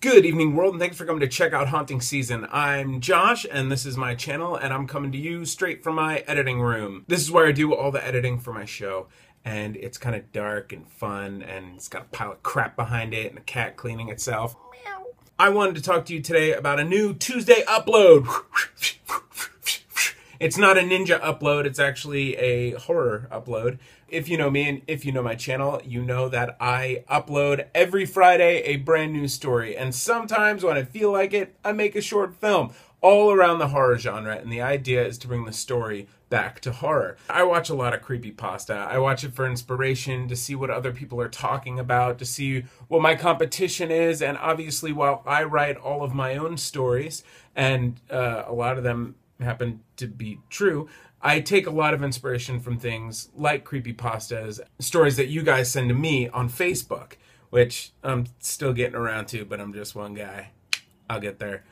Good evening, world, and thanks for coming to check out Haunting Season. I'm Josh, and this is my channel, and I'm coming to you straight from my editing room. This is where I do all the editing for my show, and it's kind of dark and fun, and it's got a pile of crap behind it and a cat cleaning itself. Meow. I wanted to talk to you today about a new Tuesday upload. It's not a ninja upload, it's actually a horror upload. If you know me and if you know my channel, you know that I upload every Friday a brand new story. And sometimes when I feel like it, I make a short film all around the horror genre. And the idea is to bring the story back to horror. I watch a lot of creepypasta. I watch it for inspiration, to see what other people are talking about, to see what my competition is. And obviously, while I write all of my own stories, and a lot of them happen to be true, I take a lot of inspiration from things like creepypastas, stories that you guys send to me on Facebook, which I'm still getting around to, but I'm just one guy. I'll get there.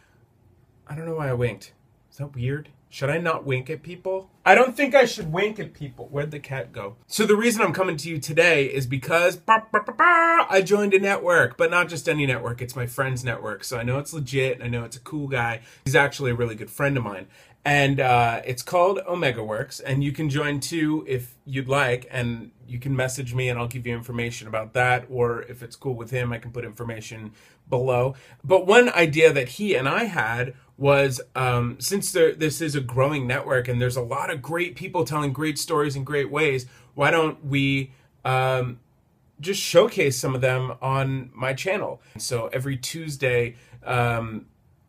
I don't know why I winked. Is that weird? Should I not wink at people? I don't think I should wink at people. Where'd the cat go? So the reason I'm coming to you today is because I joined a network, but not just any network. It's my friend's network. So I know it's legit. I know it's a cool guy. He's actually a really good friend of mine. And it's called OmegaWorks, and you can join too if you'd like, and you can message me and I'll give you information about that, or if it's cool with him, I can put information below. But one idea that he and I had was, since this is a growing network and there's a lot of great people telling great stories in great ways, why don't we just showcase some of them on my channel? So every Tuesday,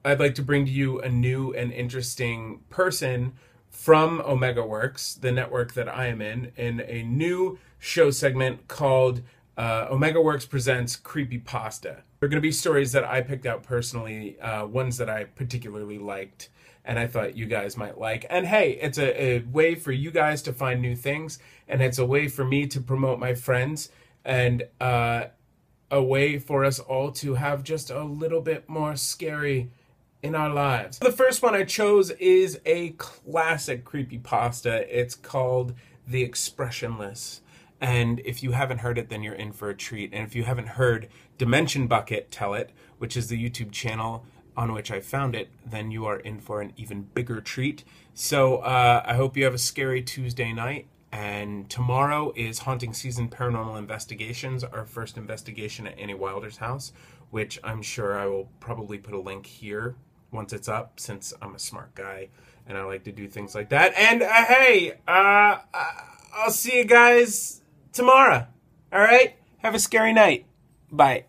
I'd like to bring to you a new and interesting person from OmegaWorks, the network that I am in a new show segment called OmegaWorks Presents Creepypasta. There are going to be stories that I picked out personally, ones that I particularly liked, and I thought you guys might like. And hey, it's a way for you guys to find new things, and it's a way for me to promote my friends, and a way for us all to have just a little bit more scary in our lives. The first one I chose is a classic creepypasta. It's called The Expressionless. And if you haven't heard it, then you're in for a treat. And if you haven't heard DimensionBucket tell it, which is the YouTube channel on which I found it, then you are in for an even bigger treat. So I hope you have a scary Tuesday night. And tomorrow is Haunting Season Paranormal Investigations, our first investigation at Annie Wilder's house, which I'm sure I will probably put a link here once it's up, since I'm a smart guy and I like to do things like that. And hey, I'll see you guys tomorrow. All right? Have a scary night. Bye.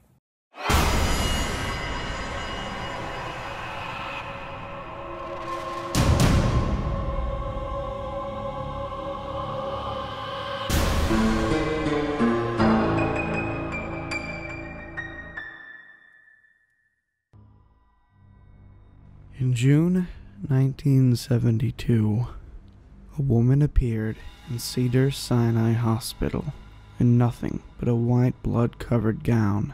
In June 1972, a woman appeared in Cedars-Sinai Hospital in nothing but a white blood-covered gown.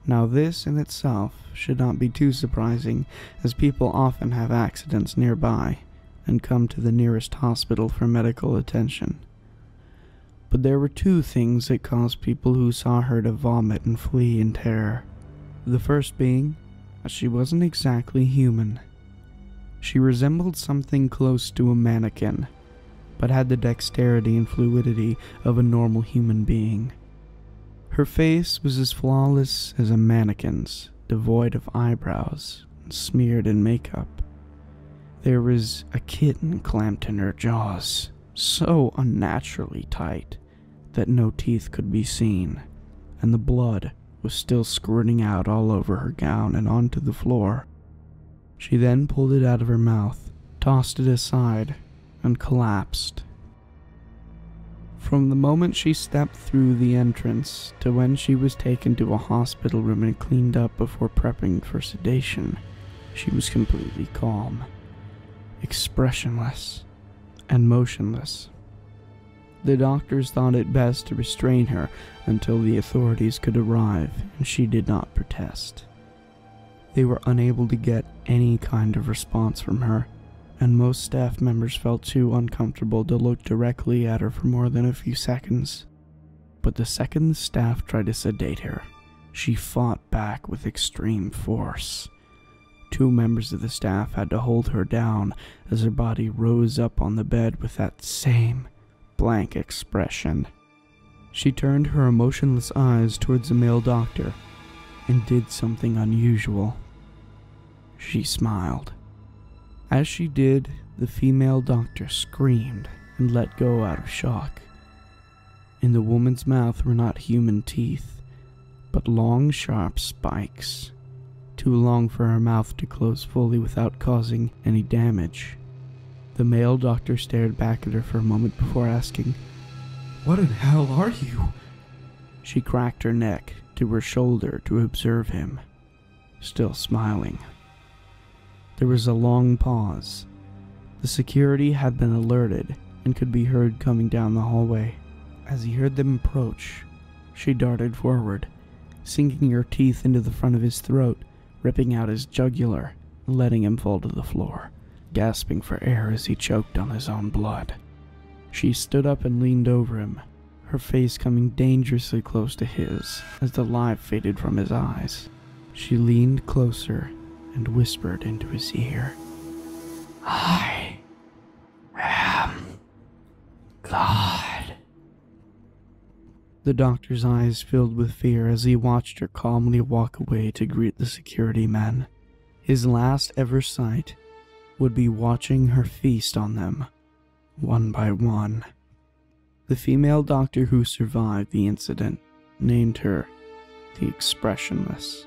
Now this in itself should not be too surprising, as people often have accidents nearby and come to the nearest hospital for medical attention. But there were two things that caused people who saw her to vomit and flee in terror. The first being, she wasn't exactly human. She resembled something close to a mannequin, but had the dexterity and fluidity of a normal human being. Her face was as flawless as a mannequin's, devoid of eyebrows and smeared in makeup. There was a kitten clamped in her jaws, so unnaturally tight that no teeth could be seen, and the blood was still squirting out all over her gown and onto the floor. She then pulled it out of her mouth, tossed it aside, and collapsed. From the moment she stepped through the entrance to when she was taken to a hospital room and cleaned up before prepping for sedation, she was completely calm, expressionless, and motionless. The doctors thought it best to restrain her until the authorities could arrive, and she did not protest. They were unable to get any kind of response from her, and most staff members felt too uncomfortable to look directly at her for more than a few seconds. But the second the staff tried to sedate her, She fought back with extreme force. 2 members of the staff had to hold her down as her body rose up on the bed with that same blank expression. She turned her emotionless eyes towards the male doctor and did something unusual. She smiled. As she did, the female doctor screamed and let go out of shock. In the woman's mouth were not human teeth, but long, sharp spikes, too long for her mouth to close fully without causing any damage. The male doctor stared back at her for a moment before asking, "What in hell are you?" She cracked her neck to her shoulder to observe him, still smiling. There was a long pause. The security had been alerted and could be heard coming down the hallway. As he heard them approach, she darted forward, sinking her teeth into the front of his throat, ripping out his jugular and letting him fall to the floor, gasping for air as he choked on his own blood. She stood up and leaned over him, her face coming dangerously close to his as the light faded from his eyes. She leaned closer and whispered into his ear, "I am God." The doctor's eyes filled with fear as he watched her calmly walk away to greet the security men. His last ever sight would be watching her feast on them, one by one. The female doctor who survived the incident named her the Expressionless.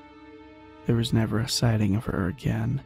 There was never a sighting of her again.